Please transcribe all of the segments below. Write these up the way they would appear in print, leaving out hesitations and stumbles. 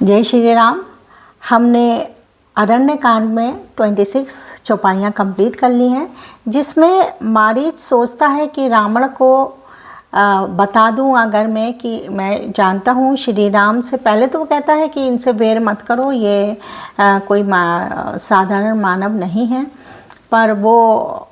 जय श्री राम। हमने अरण्य कांड में 26 चौपाइयाँ कंप्लीट कर ली हैं, जिसमें मारीच सोचता है कि रावण को बता दूं अगर मैं कि मैं जानता हूँ श्री राम से। पहले तो वो कहता है कि इनसे वेर मत करो, ये कोई साधारण मानव नहीं है, पर वो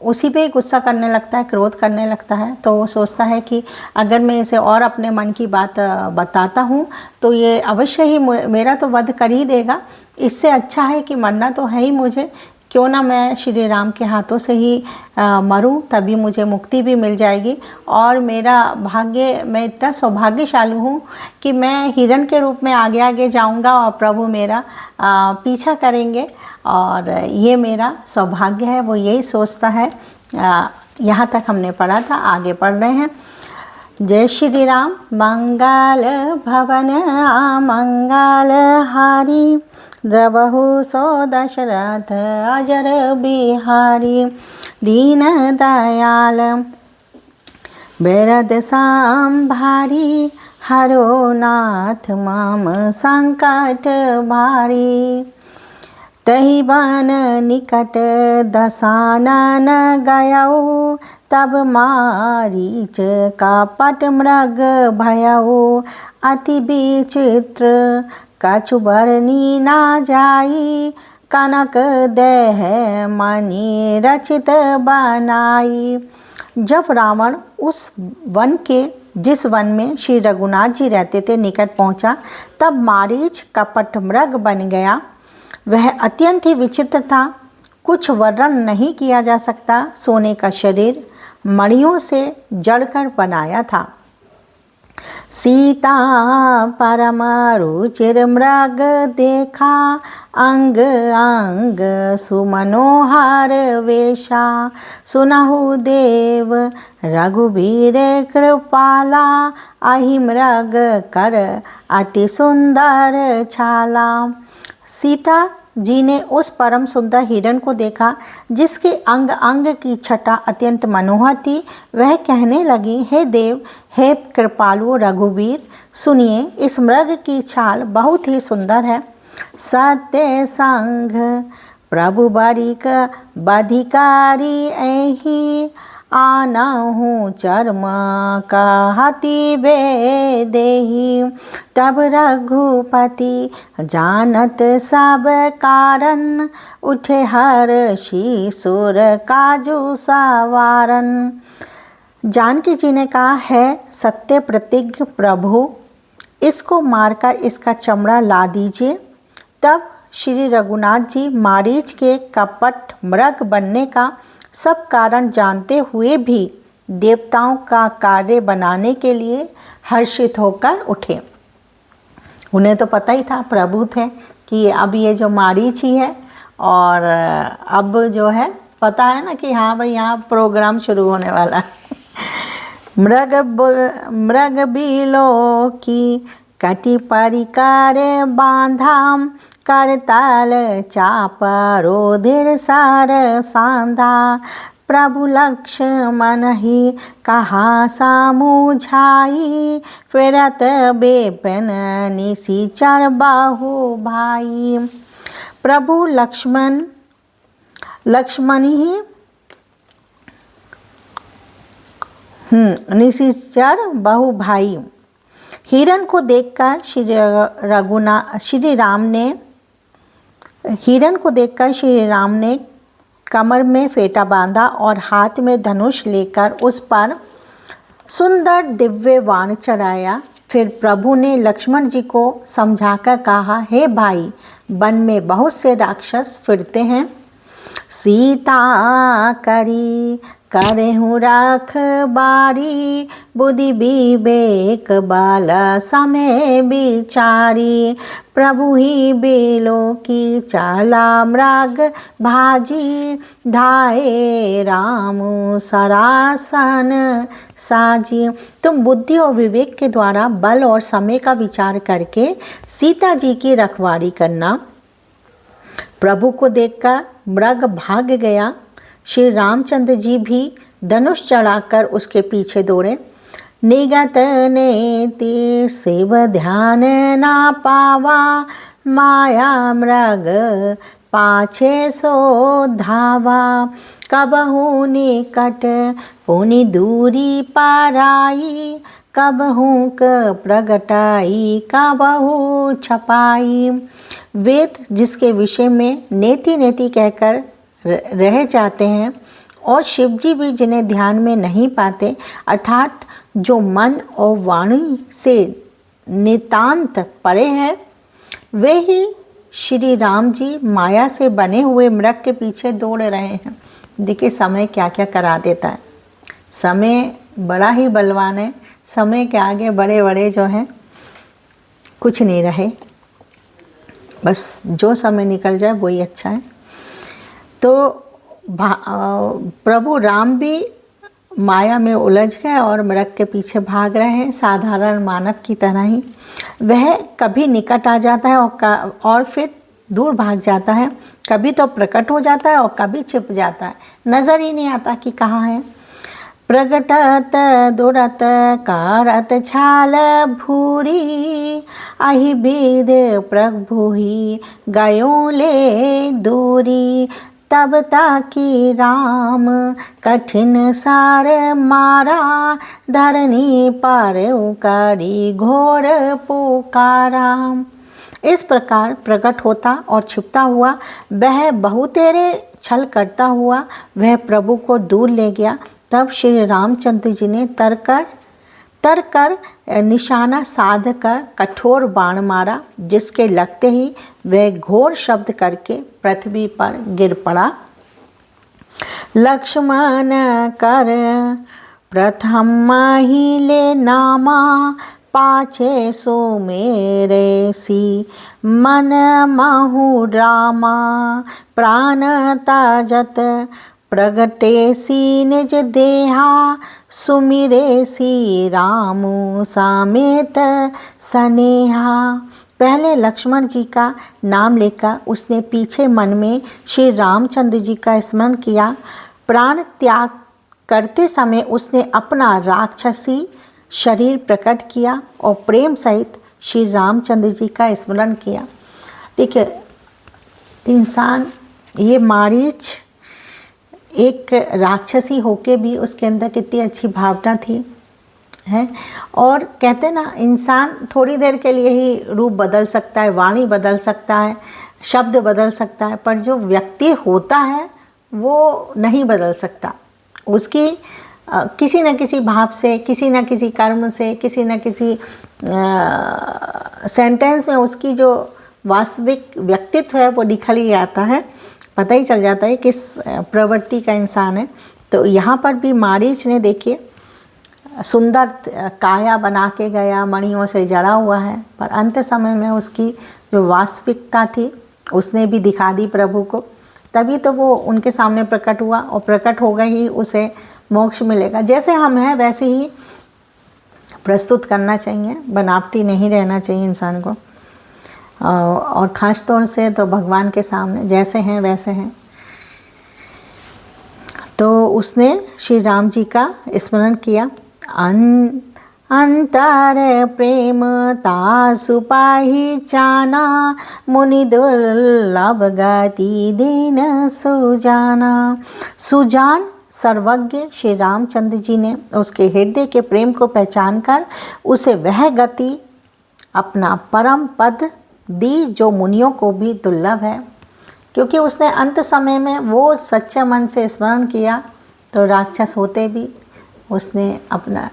उसी पे गुस्सा करने लगता है, क्रोध करने लगता है। तो वो सोचता है कि अगर मैं इसे और अपने मन की बात बताता हूँ तो ये अवश्य ही मेरा तो वध कर ही देगा। इससे अच्छा है कि मरना तो है ही मुझे, क्यों ना मैं श्री राम के हाथों से ही मरूं, तभी मुझे मुक्ति भी मिल जाएगी। और मेरा भाग्य, मैं इतना सौभाग्यशाली हूँ कि मैं हिरण के रूप में आगे आगे जाऊंगा और प्रभु मेरा पीछा करेंगे, और ये मेरा सौभाग्य है। वो यही सोचता है। यहाँ तक हमने पढ़ा था, आगे पढ़ रहे हैं। जय श्री राम। मंगल भवन मंगल हारी, द्रवहु सो दशरथ अजर बिहारी, दीन दयाल बेरद सांभारी, हरो नाथ माम संकट भारी। तही बन निकट दसानन गयऊ, तब मारीच कपट मृग भयऊ, अति विचित्र कछु बरनी ना जाई, कनक देह मणि रचित बनाई। जब रावण उस वन के, जिस वन में श्री रघुनाथ जी रहते थे, निकट पहुंचा, तब मारीच कपट मृग बन गया। वह अत्यंत ही विचित्र था, कुछ वर्णन नहीं किया जा सकता। सोने का शरीर मणियों से जड़कर बनाया था। सीता परम रुचिर मृग देखा, अंग अंग सुमनोहर वेशा, सुनहु देव रघुबीर कृपाला, अहि मृग कर अति सुंदर छाला। सीता जी ने उस परम सुंदर हिरण को देखा, जिसके अंग अंग की छटा अत्यंत मनोहर थी। वह कहने लगी, हे देव, हे कृपालु रघुवीर, सुनिए, इस मृग की छाल बहुत ही सुंदर है। सत्य संग प्रभु बारिक बाधिकारी एहि, आना हूँ चर्म कहती बेदेही। तब रघुपति जानत सब कारण, उठे हर्षि सुर काजू सवारन। जानकी जी ने कहा, है सत्य प्रतिज्ञ प्रभु, इसको मारकर इसका चमड़ा ला दीजिए। तब श्री रघुनाथ जी मारीच के कपट मृग बनने का सब कारण जानते हुए भी देवताओं का कार्य बनाने के लिए हर्षित होकर उठे। उन्हें तो पता ही था, प्रभु थे, कि अब ये जो मारीच ही है, और अब जो है पता है ना कि हाँ भाई यहाँ प्रोग्राम शुरू होने वाला है। मृग बिलो की कटी परिकार बांधा, करताल चाप रोधिर सार सांधा। प्रभु लक्ष्मण ही कहा सामुझाई, फिरत बेपन निशिचर बाहु भाई। प्रभु लक्ष्मण ही निशिचर बहु भाई। हिरण को देखकर श्री राम ने कमर में फेटा बांधा और हाथ में धनुष लेकर उस पर सुंदर दिव्य बाण चढ़ाया। फिर प्रभु ने लक्ष्मण जी को समझाकर कहा, हे भाई, वन में बहुत से राक्षस फिरते हैं, सीता करी करहु रखबारी, बुद्धि विवेक बाल समय बिचारी। प्रभु ही बेलो की चाला मृग भाजी, धाये राम सरासन साजी। तुम बुद्धि और विवेक के द्वारा बल और समय का विचार करके सीता जी की रखवाली करना। प्रभु को देखकर मृग भाग गया। श्री रामचंद्र जी भी धनुष चढ़ाकर उसके पीछे दौड़े। निगत नेति शिव ध्यान ना पावा, माया मृग पाछे सो धावा। कबहू निकट पुनि दूरी पाराई, कबहू क प्रगटाई कबहू छपाई। वेद जिसके विषय में नेति नेति कहकर रह जाते हैं और शिवजी भी जिन्हें ध्यान में नहीं पाते, अर्थात जो मन और वाणी से नितांत परे है, वे ही श्री राम जी माया से बने हुए मृग के पीछे दौड़ रहे हैं। देखिए समय क्या क्या करा देता है। समय बड़ा ही बलवान है। समय के आगे बड़े बड़े जो हैं कुछ नहीं रहे, बस जो समय निकल जाए वही अच्छा है। तो प्रभु राम भी माया में उलझ गए और मृग के पीछे भाग रहे हैं, साधारण मानव की तरह ही। वह कभी निकट आ जाता है और फिर दूर भाग जाता है, कभी तो प्रकट हो जाता है और कभी छिप जाता है, नज़र ही नहीं आता कि कहाँ है। प्रगटत दुरत कारत छाल भूरी, अहि विद प्रभु ही गयो ले दूरी। तब ताकि राम कठिन सार मारा, धरनी पर उकारी घोर पुकारा। इस प्रकार प्रकट होता और छिपता हुआ वह बहुतेरे छल करता हुआ वह प्रभु को दूर ले गया। तब श्री रामचंद्र जी ने तर कर निशाना साध कर कठोर बाण मारा, जिसके लगते ही वह घोर शब्द करके पृथ्वी पर गिर पड़ा। लक्ष्मण कर प्रथम हिले नामा, पाछे सो मेरे सी मन महु ड्रामा। प्राण ताजत प्रगटे सी निज देहा, सुमिरे सी रामु सामेत सनेहा। पहले लक्ष्मण जी का नाम लेकर उसने पीछे मन में श्री रामचंद्र जी का स्मरण किया। प्राण त्याग करते समय उसने अपना राक्षसी शरीर प्रकट किया और प्रेम सहित श्री रामचंद्र जी का स्मरण किया। देखिए इंसान, ये मारीच एक राक्षसी होके भी उसके अंदर कितनी अच्छी भावना थी है। और कहते ना, इंसान थोड़ी देर के लिए ही रूप बदल सकता है, वाणी बदल सकता है, शब्द बदल सकता है, पर जो व्यक्ति होता है वो नहीं बदल सकता। उसकी किसी न किसी भाव से, किसी न किसी कर्म से, किसी न किसी सेंटेंस में उसकी जो वास्तविक व्यक्तित्व है वो निखर ही आता है, पता ही चल जाता है किस प्रवृत्ति का इंसान है। तो यहाँ पर भी मारीच ने देखिए सुंदर काया बना के गया, मणियों से जड़ा हुआ है, पर अंत समय में उसकी जो वास्तविकता थी उसने भी दिखा दी प्रभु को, तभी तो वो उनके सामने प्रकट हुआ और प्रकट हो गए ही उसे मोक्ष मिलेगा। जैसे हम हैं वैसे ही प्रस्तुत करना चाहिए, बनावटी नहीं रहना चाहिए इंसान को, और ख़ास तौर से तो भगवान के सामने जैसे हैं वैसे हैं। तो उसने श्री राम जी का स्मरण किया। अंतर प्रेम तासु पाहि चाना, मुनि दुर्लभ गति दीन सुजाना। सुजान सर्वज्ञ श्री रामचंद्र जी ने उसके हृदय के प्रेम को पहचान कर उसे वह गति, अपना परम पद दी जो मुनियों को भी दुर्लभ है। क्योंकि उसने अंत समय में वो सच्चे मन से स्मरण किया तो राक्षस होते भी उसने अपना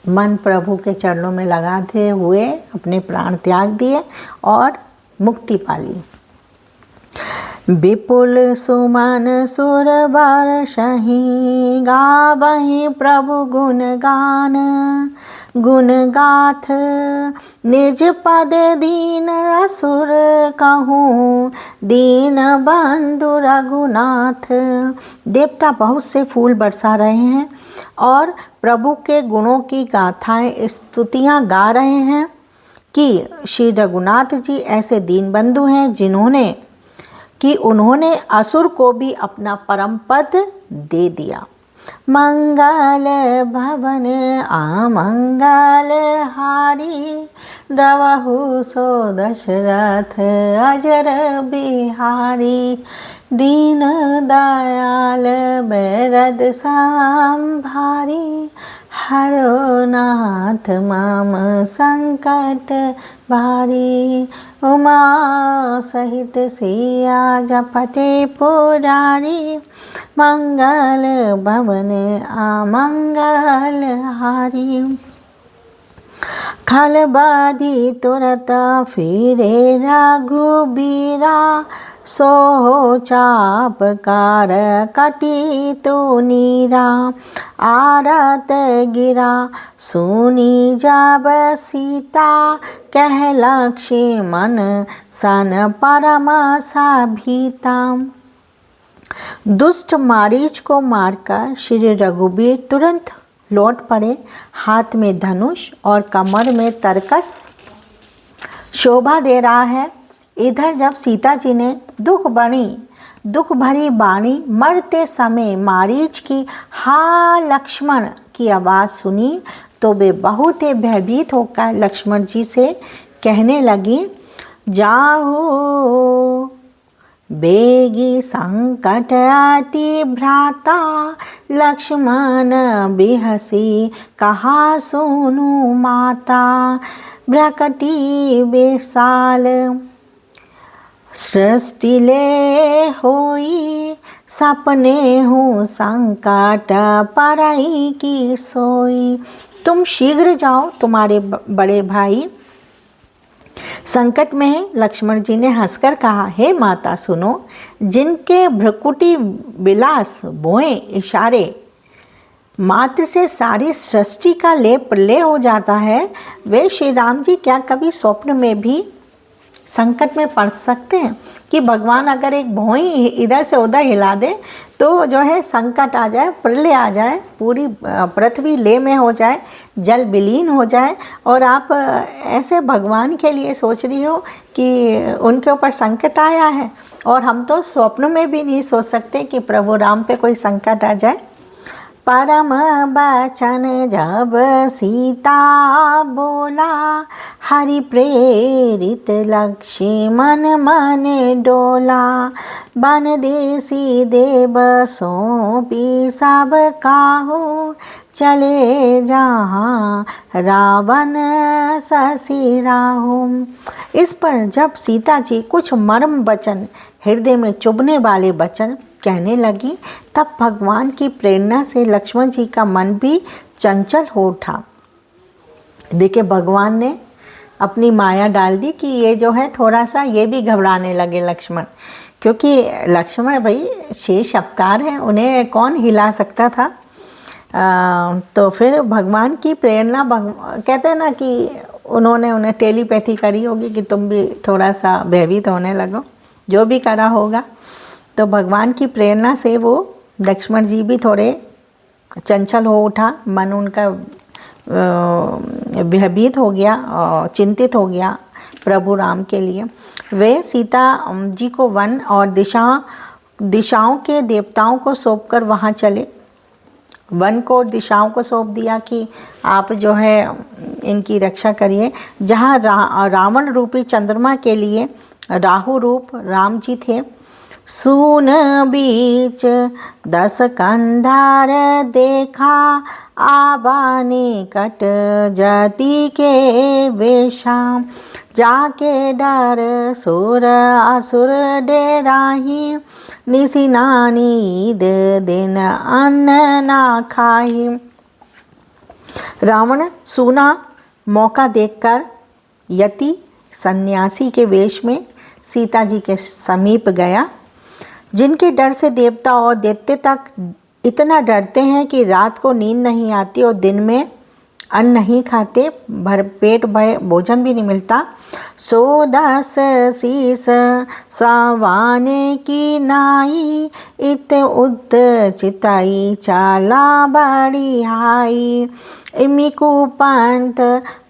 मन प्रभु के चरणों में लगाते हुए अपने प्राण त्याग दिए और मुक्ति पा ली। विपुल सुमन सुर बरसहि, गावहि प्रभु गुण गान। गुण गाथ निज पद दीन असुर कहूँ, दीन बंधु रघुनाथ। देवता बहुत से फूल बरसा रहे हैं और प्रभु के गुणों की गाथाएं, स्तुतियाँ गा रहे हैं कि श्री रघुनाथ जी ऐसे दीन बंधु हैं जिन्होंने कि उन्होंने असुर को भी अपना परम पद दे दिया। मंगल भवन आमंगल हारी, द्रवहु सो दशरथ अजर बिहारी, दीन दयाल बैरद संभारी, हरो नाथ मम संकट भारी, उमा सहित सिया जपते पुरारी, मंगल भवन आमंगल हारी। खल बाधी तुरत फिरे रघुबीरा, सो चापकार कटी तो नीरा, आरत गिरा सुनी जब सीता, कह लक्ष्मण सन परम सभीता। दुष्ट मारीच को मारकर श्री रघुबीर तुरंत लौट पड़े, हाथ में धनुष और कमर में तरकस शोभा दे रहा है। इधर जब सीता जी ने दुख भरी बाणी मरते समय मारीच की हा लक्ष्मण की आवाज़ सुनी, तो वे बहुत ही भयभीत होकर लक्ष्मण जी से कहने लगी, जाओ बेगी संकट अति भ्राता, लक्ष्मण बिहसी कहा सुनु माता, भ्रकटी बेसाल सृष्टि ले होई, सपने हूँ संकट परई की सोई। तुम शीघ्र जाओ, तुम्हारे बड़े भाई संकट में है। लक्ष्मण जी ने हंसकर कहा, हे माता सुनो, जिनके भ्रकुटी विलास बोए इशारे मात्र से सारी सृष्टि का लेप प्रलय हो जाता है, वे श्री राम जी क्या कभी स्वप्न में भी संकट में पड़ सकते हैं कि भगवान अगर एक भौई इधर से उधर हिला दे तो जो है संकट आ जाए, प्रलय आ जाए, पूरी पृथ्वी ले में हो जाए, जल विलीन हो जाए, और आप ऐसे भगवान के लिए सोच रही हो कि उनके ऊपर संकट आया है। और हम तो स्वप्न में भी नहीं सोच सकते कि प्रभु राम पे कोई संकट आ जाए। परम बचन जब सीता बोला, हरि प्रेरित लक्ष्मण मन डोला, बन देसी देव सौंपी सब काहू, चले जहाँ रावण शशि राहु। इस पर जब सीता जी कुछ मर्म वचन, हृदय में चुभने वाले वचन कहने लगी, तब भगवान की प्रेरणा से लक्ष्मण जी का मन भी चंचल हो उठा। देखिए, भगवान ने अपनी माया डाल दी कि ये जो है थोड़ा सा ये भी घबराने लगे लक्ष्मण, क्योंकि लक्ष्मण भाई शेष अवतार हैं, उन्हें कौन हिला सकता था। तो फिर भगवान की प्रेरणा, कहते हैं ना कि उन्होंने उन्हें टेलीपैथी करी होगी कि तुम भी थोड़ा सा भयभीत होने लगो, जो भी करा होगा। तो भगवान की प्रेरणा से वो लक्ष्मण जी भी थोड़े चंचल हो उठा, मन उनका भयभीत हो गया और चिंतित हो गया प्रभु राम के लिए। वे सीता जी को वन और दिशाओं के देवताओं को सौंपकर वहाँ चले। वन को और दिशाओं को सौंप दिया कि आप जो है इनकी रक्षा करिए। जहाँ रावण रूपी चंद्रमा के लिए राहु रूप राम जी थे। सून बीच 10 कंधार देखा, आबाने कट जाति के वेशा, जाके डर सुर असुर डेराही, निसी नानीद दिन अन्न ना खाई। रावण सूना मौका देखकर यति सन्यासी के वेश में सीता जी के समीप गया, जिनके डर से देवता और दैत्य तक इतना डरते हैं कि रात को नींद नहीं आती और दिन में अन्न नहीं खाते, भरपेट भोजन भी नहीं मिलता। सो 10 शीस सवाने की नाई, इत उद चिताई चाला बड़ी हाई, इमिकु पंत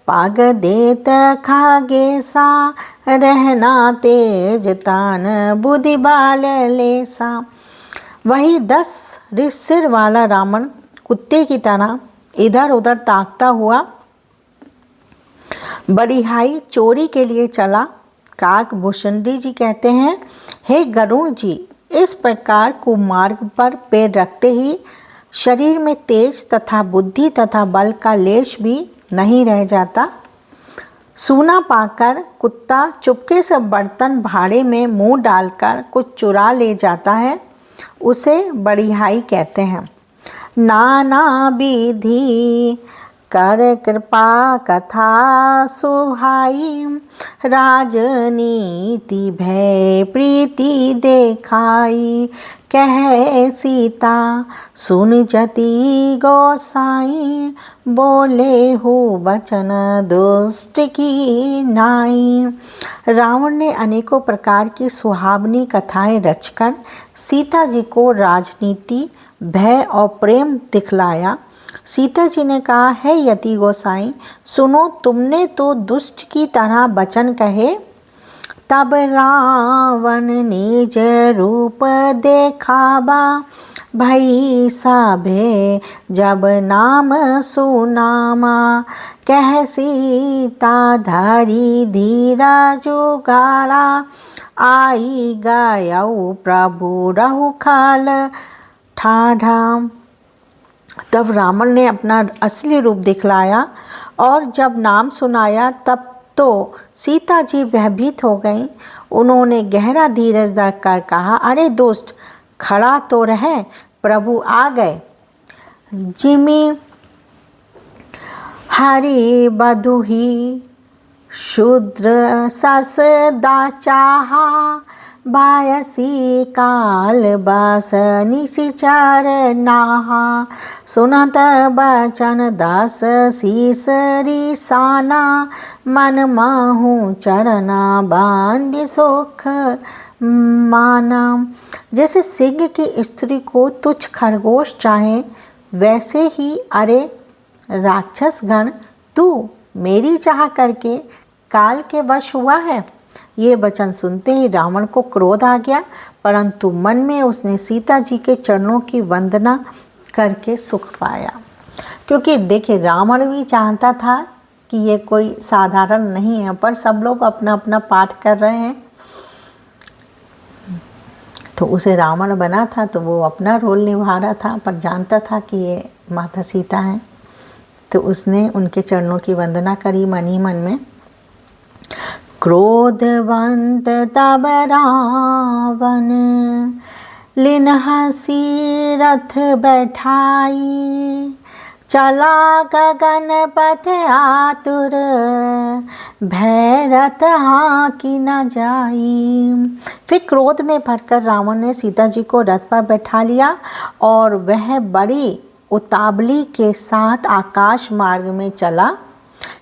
पाग देत खागे सा, रहना तेज तान बुद्धि बाल लेसा। वही 10 सिर वाला रावण कुत्ते की तरह इधर उधर ताकता हुआ बड़िहाई चोरी के लिए चला। काकभूषणी जी कहते हैं, हे गरुण जी, इस प्रकार कुमार्ग पर पैर रखते ही शरीर में तेज तथा बुद्धि तथा बल का लेश भी नहीं रह जाता। सूना पाकर कुत्ता चुपके से बर्तन भाड़े में मुंह डालकर कुछ चुरा ले जाता है, उसे बड़िहाई कहते हैं। नाना विधि कर कृपा कथा सुहाई, राजनीति भय प्रीति देखाई, कह सीता सुन जति गोसाई, बोले हो वचन दुष्ट की नाई। रावण ने अनेकों प्रकार की सुहावनी कथाएं रचकर सीता जी को राजनीति, भय और प्रेम दिखलाया। सीता जी ने कहा, है यति गोसाई, सुनो, तुमने तो दुष्ट की तरह वचन कहे। तब रावण निज रूप देखावा, भई सभे जब नाम सुनामा, कह सीता धरी धीरा जुगाड़ा, आई गयऊ प्रभु रहु खाल ठाढ़ा। तब रावण ने अपना असली रूप दिखलाया और जब नाम सुनाया तब तो सीता जी भयभीत हो गईं। उन्होंने गहरा धीरज धरकर कहा, अरे दोस्त, खड़ा तो रहे, प्रभु आ गए। जिमि हरि बधुही शूद्र सस दाचाहा, बायसी काल बस निशिचर नाहा, सुनत बचन दस सीसरी साना, मन माहू चरना बांधि सुख माना। जैसे सिंह की स्त्री को तुच्छ खरगोश चाहे, वैसे ही अरे राक्षस गण, तू मेरी चाह करके काल के वश हुआ है। ये वचन सुनते ही रावण को क्रोध आ गया, परंतु मन में उसने सीता जी के चरणों की वंदना करके सुख पाया। क्योंकि देखिए, रावण भी चाहता था कि ये कोई साधारण नहीं है, पर सब लोग अपना अपना पाठ कर रहे हैं, तो उसे रावण बना था, तो वो अपना रोल निभा रहा था, पर जानता था कि ये माता सीता हैं, तो उसने उनके चरणों की वंदना करी मन ही मन में। क्रोधवंत तब रावण, लिन हंसी रथ बैठाई, चला गगन पथ आतुर, भय रथ हाँकी न जाई। फिर क्रोध में भरकर रावण ने सीता जी को रथ पर बैठा लिया और वह बड़ी उतावली के साथ आकाश मार्ग में चला,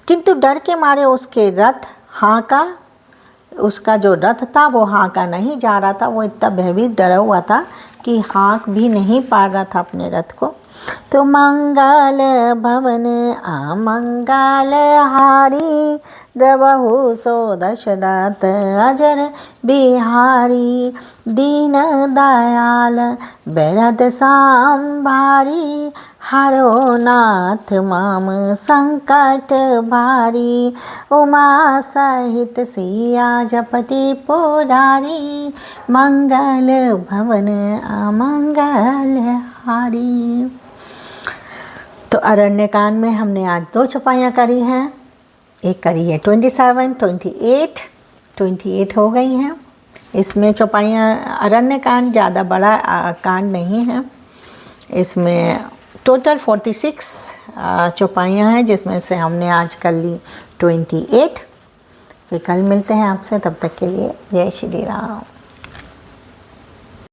किंतु डर के मारे उसके रथ हाँका, उसका जो रथ था वो हाँका नहीं जा रहा था। वो इतना भयभीत डरा हुआ था कि हाँक भी नहीं पा रहा था अपने रथ को। तो मंगल भवन अमंगल हारी, द्रवहु सो दशरथ अजर बिहारी, दीन दयाल बेरद सांभारी, हरो नाथ माम संकट भारी, उमा सहित सिया जपति पुरारी, मंगल भवन अमंगल हारी। तो अरण्यकांड में हमने आज 2 चौपाइयाँ करी हैं। एक करी है 27, 28 हो गई हैं। इसमें चौपाइयाँ, अरण्यकांड ज़्यादा बड़ा कांड नहीं है, इसमें टोटल 46 चौपाइयाँ हैं, जिसमें से हमने आज कर ली 28। फिर कल मिलते हैं आपसे, तब तक के लिए जय श्री राम।